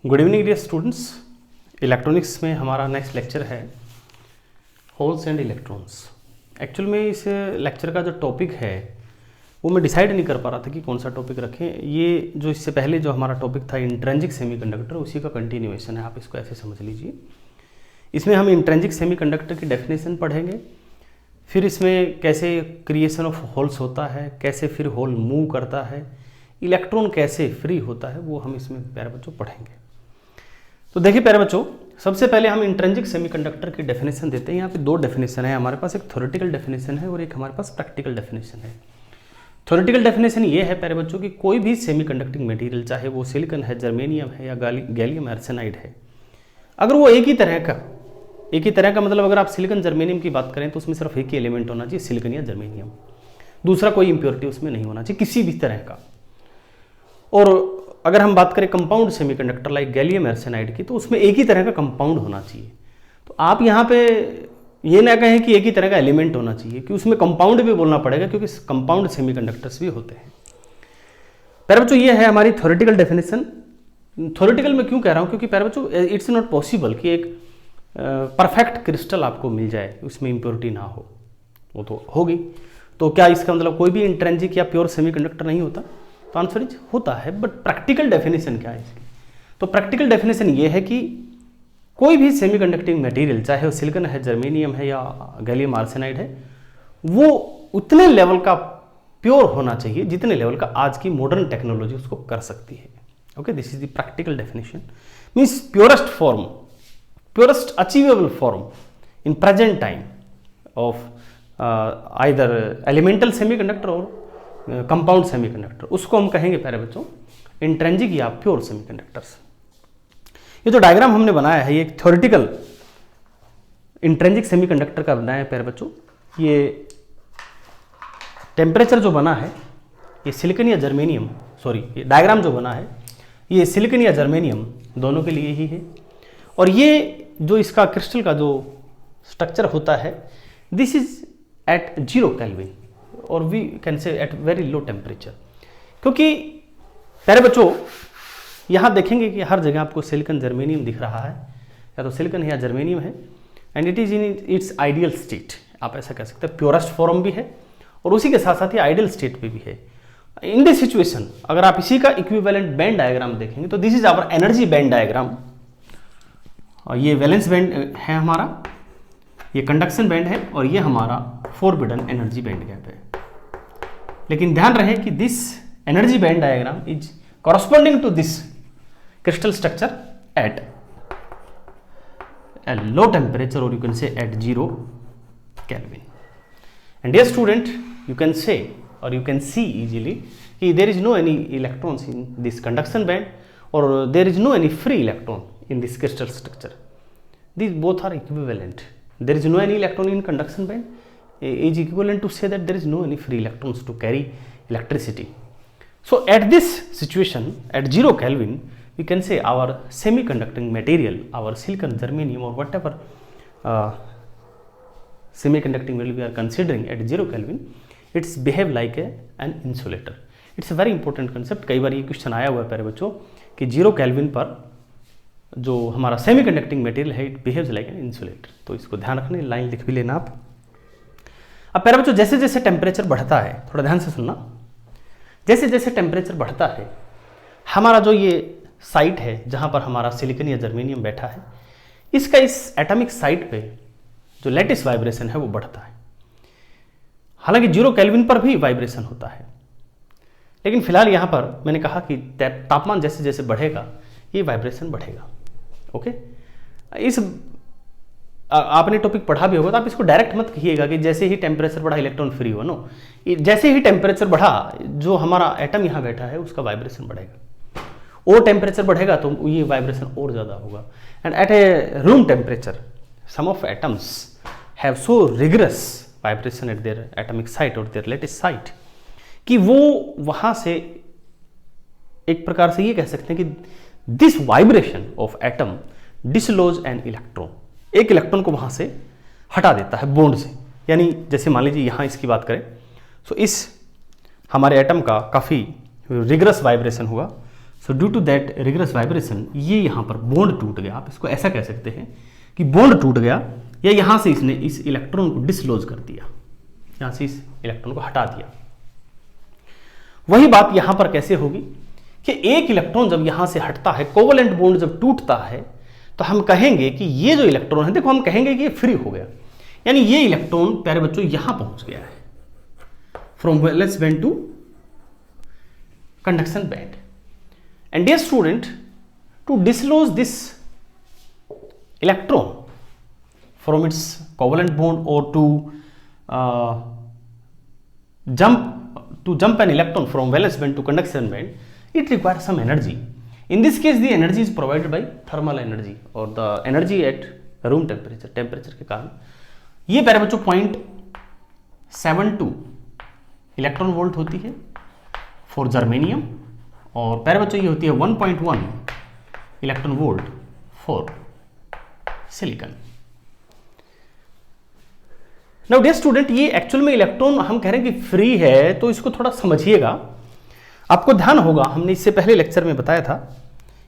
Good evening dear students. Electronics में हमारा next lecture है होल्स एंड इलेक्ट्रॉन्स। एक्चुअल में इस लेक्चर का जो टॉपिक है वो मैं डिसाइड नहीं कर पा रहा था कि कौन सा टॉपिक रखें। ये जो इससे पहले जो हमारा टॉपिक था इंट्रिंसिक सेमीकंडक्टर, उसी का कंटिन्यूएशन है, आप इसको ऐसे समझ लीजिए। इसमें हम इंट्रिंसिक सेमीकंडक्टर की डेफिनेशन पढ़ेंगे, फिर इसमें कैसे क्रिएशन ऑफ होल्स होता है, कैसे फिर होल मूव करता है, इलेक्ट्रॉन कैसे फ्री होता है, वो हम इसमें प्यारे बच्चों पढ़ेंगे। तो देखिए प्यारे बच्चों, सबसे पहले हम इंट्रिंसिक सेमीकंडक्टर की डेफिनेशन देते हैं। यहाँ पे दो डेफिनेशन है हमारे पास, एक थ्योरेटिकल डेफिनेशन है और एक हमारे पास प्रैक्टिकल डेफिनेशन है। थ्योरेटिकल डेफिनेशन ये है प्यारे बच्चों कि कोई भी सेमीकंडक्टिंग मटेरियल, चाहे वो सिलिकॉन है, जर्मेनियम है या गैलियम आर्सेनाइड है, अगर वो एक ही तरह का मतलब अगर आप सिलिकॉन जर्मेनियम की बात करें तो उसमें सिर्फ एक ही एलिमेंट होना चाहिए, सिलिकॉन या जर्मेनियम, दूसरा कोई इंप्योरिटी उसमें नहीं होना चाहिए किसी भी तरह का। और अगर हम बात करें compound semiconductor like gallium arsenide की, तो उसमें एक ही तरह का कंपाउंड होना चाहिए। तो आप यहाँ पे ये ना कहें कि एक ही तरह का एलिमेंट होना चाहिए, कि उसमें कंपाउंड भी बोलना पड़ेगा, क्योंकि कंपाउंड सेमीकंडक्टर्स भी होते हैं। प्यारे बच्चों, ये है हमारी थ्योरेटिकल डेफिनेशन। थ्योरेटिकल में क्यों कह रहा हूँ, क्योंकि प्यारे बच्चों इट्स नॉट पॉसिबल कि एक परफेक्ट क्रिस्टल आपको मिल जाए, उसमें इंप्योरिटी ना हो। वो तो होगी, तो क्या इसका मतलब कोई भी इंट्रिंसिक या प्योर सेमीकंडक्टर नहीं होता? तो आंसर इज होता है। बट प्रैक्टिकल डेफिनेशन क्या है इसकी? तो प्रैक्टिकल डेफिनेशन ये है कि कोई भी सेमीकंडक्टिंग मटेरियल, चाहे वो सिलिकॉन है, जर्मेनियम है या गैलियम आर्सेनाइड है, वो उतने लेवल का प्योर होना चाहिए जितने लेवल का आज की मॉडर्न टेक्नोलॉजी उसको कर सकती है। Okay, this is the practical definition. Means purest form, purest achievable form in present time of either elemental semiconductor और कंपाउंड सेमीकंडक्टर, उसको हम कहेंगे प्यारे बच्चों इंट्रिंसिक या प्योर सेमीकंडक्टर्स। ये जो डायग्राम हमने बनाया है, ये एक थ्योरेटिकल इंट्रिंसिक सेमीकंडक्टर का बनाया है प्यारे बच्चों। ये टेम्परेचर जो बना है, ये सिलिकॉन या जर्मेनियम, सॉरी ये डायग्राम जो बना है ये सिलिकॉन या जर्मेनियम दोनों के लिए ही है। और ये जो इसका क्रिस्टल का जो स्ट्रक्चर होता है, दिस इज एट 0 केल्विन और we can say at very low temperature. क्योंकि प्यारे बच्चों यहाँ देखेंगे कि हर जगह आपको सिलिकॉन जर्मेनियम दिख रहा है, या तो सिलिकॉन है या जर्मेनियम है, and it is in its ideal state, आप ऐसा कह सकते हैं। प्योरेस्ट फॉर्म भी है और उसी के साथ साथ ही आइडियल स्टेट पे भी है। इन दिस सिचुएशन अगर आप इसी का इक्विवेलेंट बैंड डायग्राम देखेंगे तो this is our energy band diagram. और ये वैलेंस बैंड है हमारा, ये कंडक्शन बैंड है, और ये हमारा फॉरबिडन एनर्जी बैंड गैप है। लेकिन ध्यान रहे कि this energy band diagram is corresponding to this crystal structure at a low temperature, or you can say at 0 Kelvin. And dear student, you can say or you can see easily कि there is no any electrons in this conduction band or there is no any free electron in this crystal structure. These both are equivalent. There is no any electron in conduction band is equivalent to say that there is no any free electrons to carry electricity. So at this situation at 0 Kelvin, we can say our semiconducting material, our silicon, germanium or whatever semiconducting material we are considering at 0 Kelvin, it's behave like an insulator. It's a very important concept. कई बार ये question आया हुआ है प्यारे बच्चों कि 0 Kelvin पर जो हमारा सेमीकंडक्टिंग मटेरियल है, it behaves like an insulator. तो इसको ध्यान रखना, लाइन लिख भी लेना आप। अब प्यारे बच्चों जैसे जैसे टेम्परेचर बढ़ता है, थोड़ा ध्यान से सुनना, जैसे जैसे टेम्परेचर बढ़ता है, हमारा जो ये साइट है जहाँ पर हमारा सिलिकॉन या जर्मेनियम बैठा है, इसका इस एटॉमिक साइट पे जो लेटिस वाइब्रेशन है वो बढ़ता है। हालांकि 0 केल्विन पर भी वाइब्रेशन होता है, लेकिन फिलहाल यहाँ पर मैंने कहा कि तापमान जैसे जैसे बढ़ेगा ये वाइब्रेशन बढ़ेगा। ओके, इस आपने टॉपिक पढ़ा भी होगा, तो आप इसको डायरेक्ट मत कहिएगा कि जैसे ही टेम्परेचर बढ़ा इलेक्ट्रॉन फ्री हो। नो, जैसे ही टेम्परेचर बढ़ा जो हमारा एटम यहाँ बैठा है उसका वाइब्रेशन बढ़ेगा, और टेम्परेचर बढ़ेगा तो ये वाइब्रेशन और ज़्यादा होगा। And at a room temperature some of atoms have so rigorous vibration at their atomic site और देयर लेटेस्ट साइट कि वो वहाँ से एक प्रकार से ये कह सकते हैं कि this vibration of atom dislodge an electron, एक इलेक्ट्रॉन को वहाँ से हटा देता है बॉन्ड से। यानी जैसे मान लीजिए यहाँ इसकी बात करें, सो इस हमारे एटम का काफ़ी रिगरस वाइब्रेशन हुआ, so due to that rigorous vibration ये यहाँ पर बॉन्ड टूट गया, आप इसको ऐसा कह सकते हैं कि बॉन्ड टूट गया, या यहाँ से इसने इस इलेक्ट्रॉन को डिसलॉज कर दिया, यहाँ से इस इलेक्ट्रॉन को हटा दिया। वही बात यहाँ पर कैसे होगी कि एक इलेक्ट्रॉन जब यहाँ से हटता है, कोवलेंट बॉन्ड जब टूटता है, तो हम कहेंगे कि ये जो इलेक्ट्रॉन है, देखो हम कहेंगे कि ये फ्री हो गया, यानी ये इलेक्ट्रॉन प्यारे बच्चों यहाँ पहुंच गया है, from valence band to conduction band. And dear student, to dislodge this electron from its covalent bond or to jump an electron from valence band to conduction band, it requires some energy. In this case, the energy is provided by thermal energy or the energy at room temperature के कारण ये प्यारे बच्चों 0.72 electron volt होती है for germanium, और प्यारे बच्चों ये होती है 1.1 electron volt for silicon. Now dear student, ये एक्चुअल में इलेक्ट्रॉन हम कह रहे हैं कि फ्री है, तो इसको थोड़ा समझिएगा। आपको ध्यान होगा, हमने इससे पहले लेक्चर में बताया था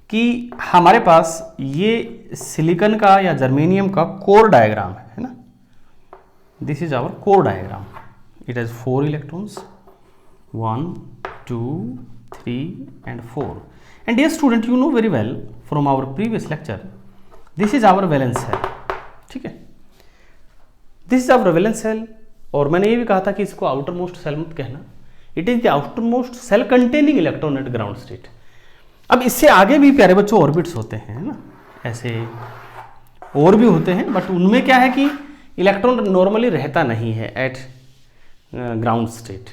कि हमारे पास ये सिलिकॉन का या जर्मेनियम का कोर डायग्राम है ना, this is our core diagram. It has 4 electrons, 1 2 3 and 4। And dear student, you know very well from our previous lecture, this is our valence shell, ठीक है, this is our valence shell. और मैंने ये भी कहा था कि इसको आउटर मोस्ट सेल मत कहना, it is the outermost shell containing electron at ground state. अब इससे आगे भी प्यारे बच्चों ऑर्बिट्स होते हैं ना, ऐसे और भी होते हैं, बट उनमें क्या है कि इलेक्ट्रॉन नॉर्मली रहता नहीं है एट ग्राउंड स्टेट।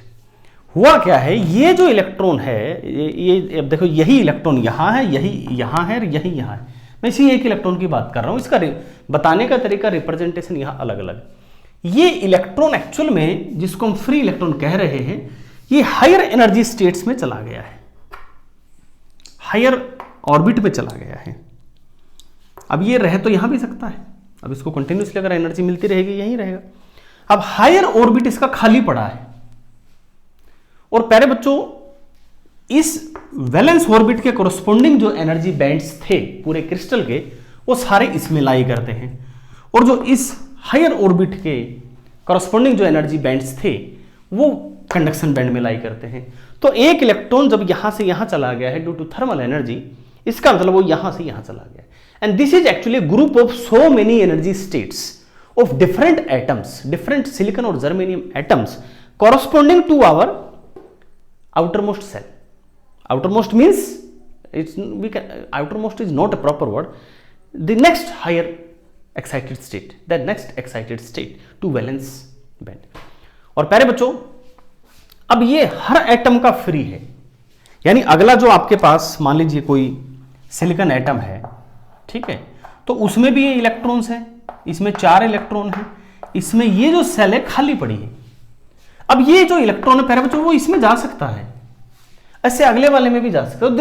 हुआ क्या है, ये जो इलेक्ट्रॉन है, ये अब देखो, यही इलेक्ट्रॉन यहाँ है, यही यहाँ है, यही यहाँ है, मैं इसी एक इलेक्ट्रॉन की बात कर रहा हूँ। इसका बताने का तरीका, रिप्रेजेंटेशन यहाँ अलग अलग। ये इलेक्ट्रॉन एक्चुअल में जिसको हम फ्री इलेक्ट्रॉन कह रहे हैं, ये हायर एनर्जी स्टेट्स में चला गया है, हायर ऑर्बिट में चला गया है। अब ये रह तो यहां भी सकता है, अब इसको कंटिन्यूसली अगर एनर्जी मिलती रहेगी यहीं रहेगा। अब हायर ऑर्बिट इसका खाली पड़ा है, और प्यारे बच्चों इस वैलेंस ऑर्बिट के कोरस्पोंडिंग जो एनर्जी बैंड्स थे पूरे क्रिस्टल के, वो सारे इसमें लाई करते हैं, और जो इस हायर ऑर्बिट के कोरस्पोंडिंग जो एनर्जी बैंड्स थे वो कंडक्शन बैंड में लाई करते हैं। तो एक इलेक्ट्रॉन जब यहां से यहां चला गया है ड्यू टू थर्मल एनर्जी, इसका मतलब वो यहां से यहां चला गया। And this is actually group of so many energy states of different atoms, different silicon और germanium atoms corresponding to our outermost cell. Outermost means outermost is not a proper word. The next higher excited state, the next excited state to valence band. और प्यारे बच्चों, अब ये हर atom का free है, यानी अगला जो आपके पास मान लीजिए कोई सिलिकॉन एटम है, ठीक है, तो उसमें भी ये इलेक्ट्रॉन्स हैं, इसमें 4 इलेक्ट्रॉन हैं, इसमें ये जो सेल है खाली पड़ी है। अब ये जो इलेक्ट्रॉन है प्यारे बच्चों वो इसमें जा सकता है, ऐसे अगले वाले में भी जा सकता है।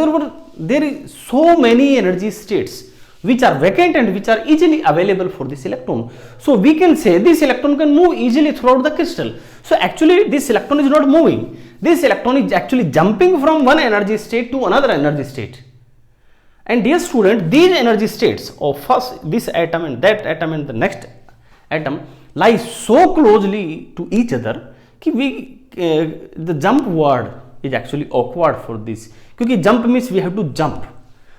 There is so many energy states which are vacant and which are easily available for this electron. So we can say this electron can move easily throughout the crystal. So actually this electron is not moving. This electron is actually jumping from one energy state to another energy state. And dear student, these energy states of first this atom and that atom and the next atom lie so closely to each other कि the jump word is actually awkward for this. क्योंकि jump means we have to jump.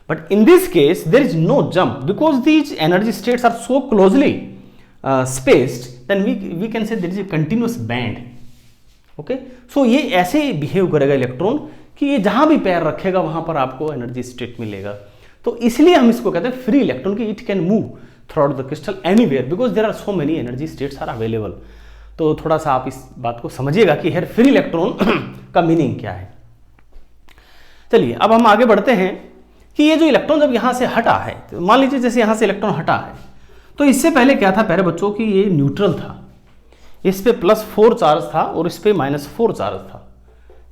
But in this case, there is no jump because these energy states are so closely spaced. Then we can say there is a continuous band. Okay? So ये ऐसे behave करेगा electron कि ये जहां भी पैर रखेगा वहां पर आपको एनर्जी स्टेट मिलेगा। तो इसलिए हम इसको कहते हैं फ्री इलेक्ट्रॉन कि it can move through the crystal anywhere because there are so many energy states are available. तो थोड़ा सा आप इस बात को समझिएगा कि हेयर फ्री इलेक्ट्रॉन का मीनिंग क्या है। चलिए अब हम आगे बढ़ते हैं कि ये जो इलेक्ट्रॉन जब यहां से हटा है, तो मान लीजिए जैसे यहां से इलेक्ट्रॉन हटा है, तो इससे पहले क्या था प्यारे बच्चों कि ये न्यूट्रल था, इस पे +4 चार्ज था और इस पे -4 चार्ज था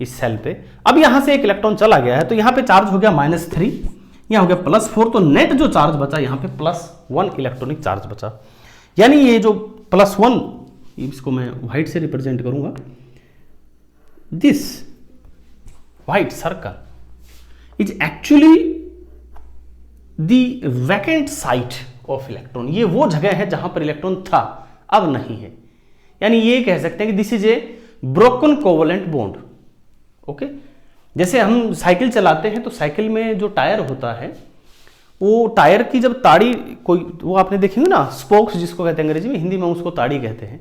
इस सेल पे। अब यहां से एक इलेक्ट्रॉन चला गया है तो यहां पे चार्ज हो गया -3, यहां हो गया +4, तो नेट जो चार्ज बचा यहां पे +1 इलेक्ट्रॉनिक चार्ज बचा। यानी ये जो +1, इसको मैं व्हाइट से रिप्रेजेंट करूंगा, this white circle is actually the vacant site of electron. ये वो जगह है जहां पर इलेक्ट्रॉन था, अब नहीं है। यानी ये कह सकते हैं कि this is A broken covalent bond. Okay, जैसे हम साइकिल चलाते हैं तो साइकिल में जो टायर होता है, वो टायर की जब ताड़ी कोई, वो आपने देखेंगे ना, स्पोक्स जिसको कहते हैं अंग्रेजी में, हिंदी में उसको ताड़ी कहते हैं।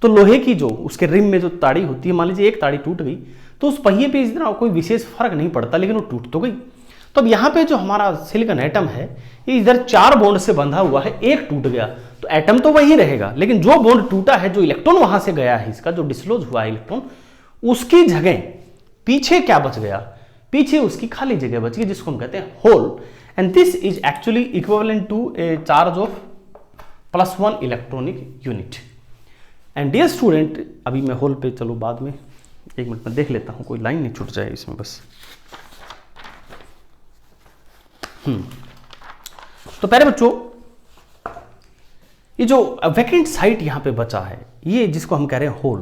तो लोहे की जो उसके रिम में जो ताड़ी होती है, मान लीजिए एक ताड़ी टूट गई तो उस पहिए पे इतना कोई विशेष फर्क नहीं पड़ता, लेकिन वो टूट तो गई। तो अब यहाँ पे जो हमारा सिलिकॉन एटम है, ये इधर 4 बॉन्ड से बंधा हुआ है, एक टूट गया तो एटम तो वही रहेगा, लेकिन जो बॉन्ड टूटा है, जो इलेक्ट्रॉन वहां से गया है, इसका जो डिसलॉज हुआ है इलेक्ट्रॉन, उसकी जगह पीछे क्या बच गया, पीछे उसकी खाली जगह बच गई, जिसको हम कहते हैं hole. And this is actually equivalent to a charge of +1 electronic unit. And dear student, अभी मैं होल पे चलो बाद में 1 मिनट में देख लेता हूं, कोई लाइन नहीं छूट जाए इसमें बस। तो प्यारे बच्चों, ये जो वैकेंट साइट यहां पे बचा है, ये जिसको हम कह रहे हैं hole,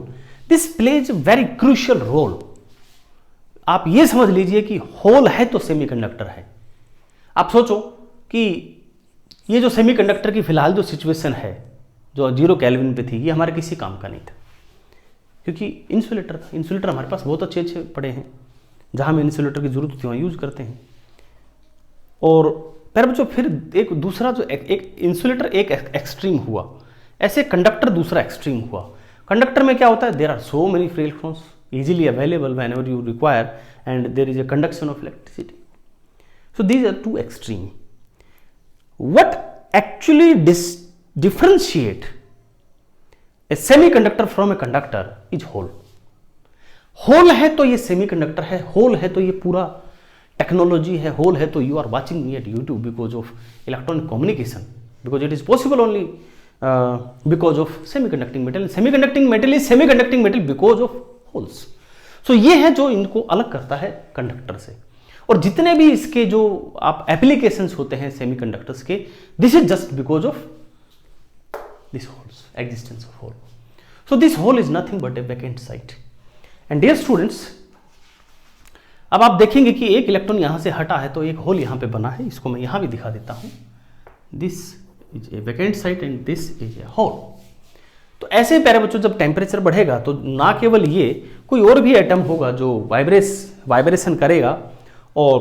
this plays very crucial role. आप ये समझ लीजिए कि होल है तो सेमीकंडक्टर है। आप सोचो कि ये जो सेमीकंडक्टर की फिलहाल जो सिचुएशन है, जो 0 केल्विन पे थी, ये हमारे किसी काम का नहीं था, क्योंकि इंसुलेटर था। इंसुलेटर हमारे पास बहुत अच्छे अच्छे पड़े हैं, जहां हमें इंसुलेटर की जरूरत होती है वहाँ यूज करते हैं। और प्यारे बच्चों, फिर एक दूसरा जो एक इंसुलेटर एक एक्सट्रीम हुआ, ऐसे कंडक्टर दूसरा एक्सट्रीम हुआ। कंडक्टर में क्या होता है, there are so many free electrons easily available whenever you require, and there is a conduction of electricity. So these are two extreme. What actually differentiate a semiconductor from a conductor is hole. Hole है तो ये semiconductor है, hole है तो ये पूरा technology है, hole है तो you are watching me at YouTube because of electronic communication, because it is possible only because of semiconducting metal. Semiconducting metal is semiconducting metal because of holes. So ये है जो इनको अलग करता है कंडक्टर से। और जितने भी इसके जो आप एप्लीकेशंस होते हैं सेमीकंडक्टर्स के, this is just because of this holes, existence of hole. So this hole is nothing but a vacant site. And dear students, अब आप देखेंगे कि एक इलेक्ट्रॉन यहां से हटा है तो एक होल यहां पे बना है, इसको मैं यहां भी दिखा देता हूं। This is a vacant site and this is a hole. तो ऐसे प्यारे बच्चों, जब टेम्परेचर बढ़ेगा तो ना केवल ये, कोई और भी एटम होगा जो वाइब्रेशन करेगा और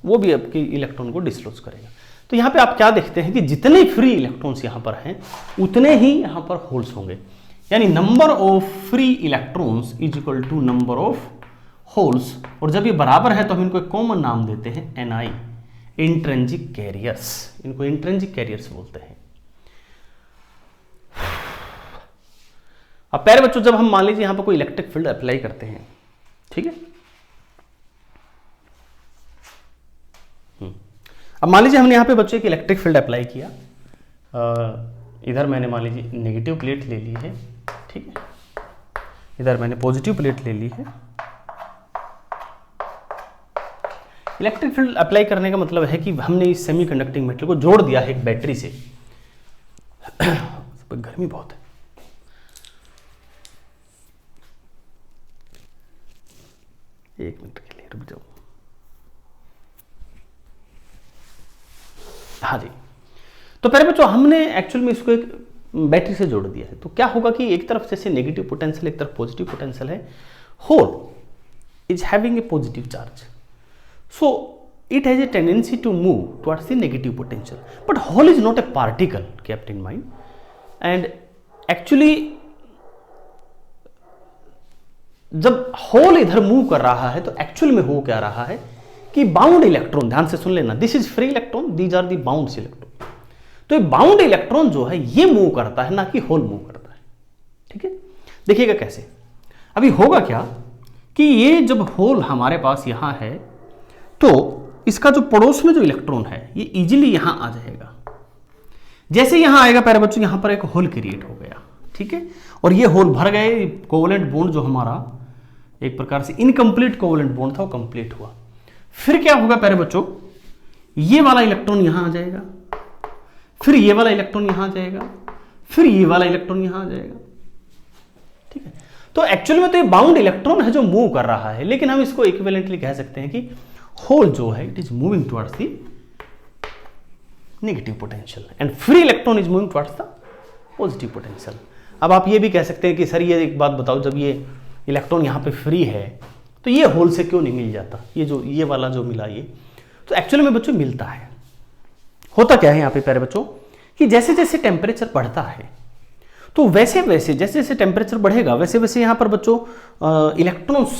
वो भी आपके इलेक्ट्रॉन को डिसलॉज करेगा। तो यहाँ पे आप क्या देखते हैं कि जितने फ्री इलेक्ट्रॉन्स यहाँ पर हैं, उतने ही यहाँ पर होल्स होंगे। यानी number of free electrons is equal to number of holes. और जब ये बराबर है तो हम इनको एक कॉमन नाम देते हैं Ni, इंट्रिंसिक कैरियर्स। इनको इंट्रिंसिक कैरियर्स बोलते हैं। अब प्यारे बच्चों, जब हम मान लीजिए यहां पर कोई इलेक्ट्रिक फील्ड अप्लाई करते हैं, ठीक है, अब मान लीजिए हमने यहां पे बच्चों एक इलेक्ट्रिक फील्ड अप्लाई किया, इधर मैंने मान लीजिए नेगेटिव प्लेट ले ली है, ठीक है, इधर मैंने पॉजिटिव प्लेट ले ली है। इलेक्ट्रिक फील्ड अप्लाई करने का मतलब है कि हमने इस सेमीकंडक्टिंग मेटल को जोड़ दिया है एक बैटरी से। गर्मी बहुत है, एक मिनट के लिए रुक जाओ। हाँ जी, तो पहले बच्चों हमने एक्चुअल में इसको एक बैटरी से जोड़ दिया है। तो क्या होगा कि एक तरफ जैसे नेगेटिव पोटेंशियल, एक तरफ पॉजिटिव पोटेंशियल है। Hole is having a positive charge, so it has a tendency to move towards the negative potential, but hole is not a particle, kept in mind. And actually जब whole इधर move कर रहा है तो actual में हो क्या रहा है कि बाउंड इलेक्ट्रॉन, ध्यान से सुन लेना, this is free electron, these are the bound electron. तो ये बाउंड इलेक्ट्रॉन जो है ये मूव करता है, ना कि होल मूव करता है, ठीक है। देखिएगा कैसे, अभी होगा क्या कि ये जब होल हमारे पास यहां है तो इसका जो पड़ोस में जो इलेक्ट्रॉन है ये इजीली यहां आ जाएगा। जैसे यहां आएगा प्यारे बच्चों, यहां पर एक होल क्रिएट हो गया, ठीक है, और ये होल भर गए। कोवलेंट बॉन्ड जो हमारा एक प्रकार से इनकम्प्लीट कोवलेंट बॉन्ड था वो कंप्लीट हुआ। फिर क्या होगा प्यारे बच्चों, ये वाला इलेक्ट्रॉन यहां आ जाएगा, फिर ये वाला इलेक्ट्रॉन यहां आ जाएगा, फिर ये वाला इलेक्ट्रॉन यहां आ जाएगा, ठीक है। तो एक्चुअल में तो ये बाउंड इलेक्ट्रॉन है जो मूव कर रहा है, लेकिन हम इसको इक्विवेलेंटली कह सकते हैं कि होल जो है it is moving towards the negative potential and free electron is moving towards the positive potential. अब आप ये भी कह सकते हैं कि सर ये एक बात बताओ, जब ये इलेक्ट्रॉन यहाँ पे फ्री है तो ये होल से क्यों नहीं मिल जाता, ये वाला जो मिला ये, तो एक्चुअली में बच्चों मिलता है। होता क्या है यहाँ पे प्यारे बच्चों कि जैसे जैसे टेम्परेचर बढ़ता है तो वैसे वैसे जैसे जैसे टेम्परेचर बढ़ेगा वैसे वैसे यहाँ पर बच्चों इलेक्ट्रॉन्स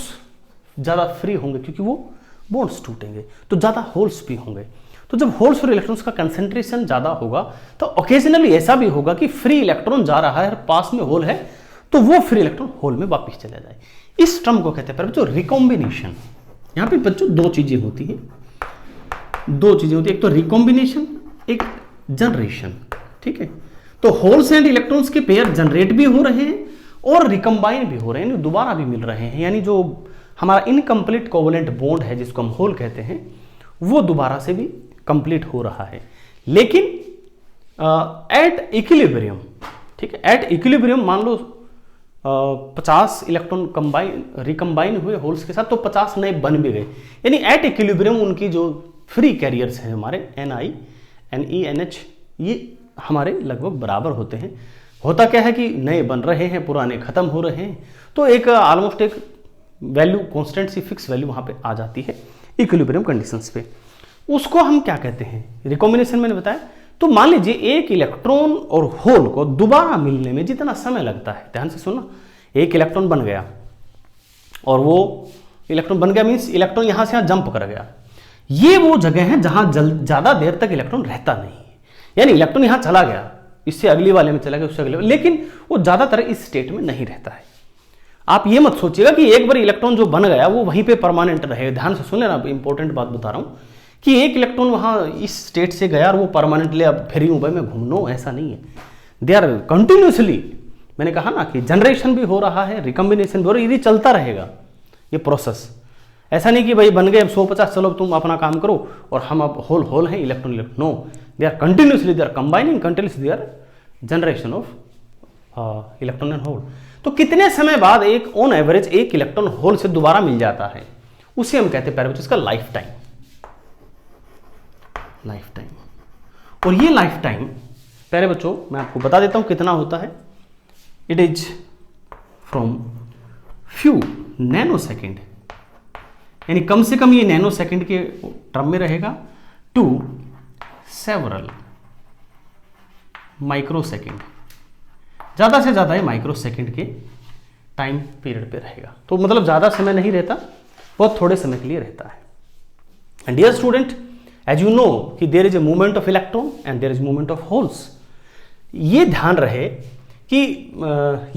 ज़्यादा फ्री होंगे, क्योंकि वो बॉन्ड्स टूटेंगे तो ज़्यादा होल्स भी होंगे। तो जब होल्स और इलेक्ट्रॉन्स का कंसेंट्रेशन ज़्यादा होगा तो ओकेजनली ऐसा भी होगा कि फ्री इलेक्ट्रॉन जा रहा है, पास में होल है, तो वो फ्री इलेक्ट्रॉन होल में वापस चला जाए। इस टर्म को कहते हैं बच्चों रिकॉम्बिनेशन। यहाँ पे बच्चों दो चीज़ें होती हैं, एक तो रिकॉम्बिनेशन, एक जनरेशन। ठीक है, तो होल्स एंड इलेक्ट्रॉन्स के पेयर जनरेट भी हो रहे हैं और रिकम्बाइन भी हो रहे हैं, दोबारा भी मिल रहे हैं, यानी जो हमारा इनकम्प्लीट कोवलेंट बॉन्ड है जिसको हम होल कहते हैं वो दोबारा से भी कंप्लीट हो रहा है, लेकिन एट इक्विलिब्रियम। ठीक है, एट इक्विलिब्रियम मान लो 50 इलेक्ट्रॉन रिकम्बाइन हुए होल्स के साथ तो 50 नए बन भी गए, यानी एट इक्विलिब्रियम उनकी जो फ्री कैरियर्स हैं हमारे Ni, Ne, NH ये हमारे लगभग बराबर होते हैं। होता क्या है कि नए बन रहे हैं, पुराने खत्म हो रहे हैं, तो एक ऑलमोस्ट एक वैल्यू कांस्टेंट सी फिक्स वैल्यू वहाँ पे आ जाती है इक्विलिब्रियम कंडीशंस पे। उसको हम क्या कहते हैं, रिकॉम्बिनेशन मैंने बताया। तो मान लीजिए एक इलेक्ट्रॉन और होल को दोबारा मिलने में जितना समय लगता है, ध्यान से सुनना, एक इलेक्ट्रॉन बन गया और वो इलेक्ट्रॉन बन गया मीन्स इलेक्ट्रॉन यहाँ से यहाँ जंप कर गया, ये वो जगह है जहाँ ज़्यादा देर तक इलेक्ट्रॉन रहता नहीं है, यानी इलेक्ट्रॉन यहाँ चला गया, इससे अगली वाले में चला गया, उससे अगले, लेकिन वो ज़्यादातर इस स्टेट में नहीं रहता है। आप ये मत सोचिएगा कि एक बार इलेक्ट्रॉन जो बन गया वो वहीं पे परमानेंट रहेगा। ध्यान से सुन लेना, इंपॉर्टेंट बात बता रहा हूँ कि एक इलेक्ट्रॉन वहाँ इस स्टेट से गया और वो परमानेंटली अब फ्री हूँ भाई मैं घूमनो, ऐसा नहीं है। दे आर कंटिन्यूसली, मैंने कहा ना कि जनरेशन भी हो रहा है, रिकम्बिनेशन भी हो रहा है, ये चलता रहेगा ये प्रोसेस। ऐसा नहीं कि भाई बन गए अब 150 चलो तुम अपना काम करो और हम अब होल हैं electron, no, they are continuously, they are combining continuously, they are generation of electron and hole. तो कितने समय बाद एक ऑन एवरेज एक इलेक्ट्रॉन होल से दोबारा मिल जाता है, उसे हम कहते हैं प्यारे बच्चों इसका लाइफ टाइम। और ये लाइफ टाइम प्यारे बच्चों मैं आपको बता देता हूं कितना होता है। It is from few nano second, यानी कम से कम ये नैनो सेकेंड के टर्म में रहेगा, टू सेवरल माइक्रो सेकेंड, ज़्यादा से ज़्यादा ये माइक्रो सेकेंड के टाइम पीरियड पे रहेगा। तो मतलब ज़्यादा समय नहीं रहता, बहुत थोड़े समय के लिए रहता है। And dear student, as you know कि there is a movement of electron and there is movement of holes. ये ध्यान रहे कि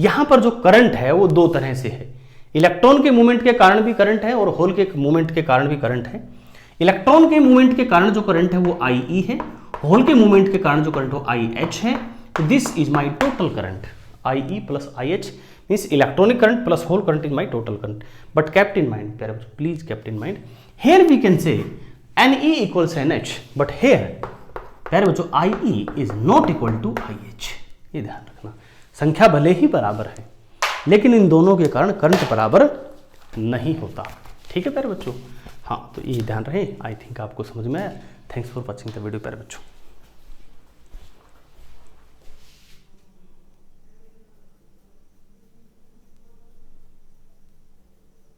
यहाँ पर जो करंट है वो दो तरह से है, इलेक्ट्रॉन के मूवमेंट के कारण भी करंट है और होल के मूवमेंट के कारण भी करंट है। इलेक्ट्रॉन के मूवमेंट के कारण जो करंट है वो IE है, होल के मूवमेंट के कारण जो करंट वो IH है। So this is my total current, IE plus IH means electronic current plus whole current is my total current. But kept in mind, please kept in mind, here we can say NE equals NH, but here प्यारे बच्चों IE is not equal to IH। ये ध्यान रखना, संख्या भले ही बराबर है लेकिन इन दोनों के कारण करंट बराबर नहीं होता। ठीक है प्यारे बच्चों, हाँ तो ये ध्यान रहे। आई थिंक आपको समझ में आया। Thanks for watching the video प्यारे बच्चों।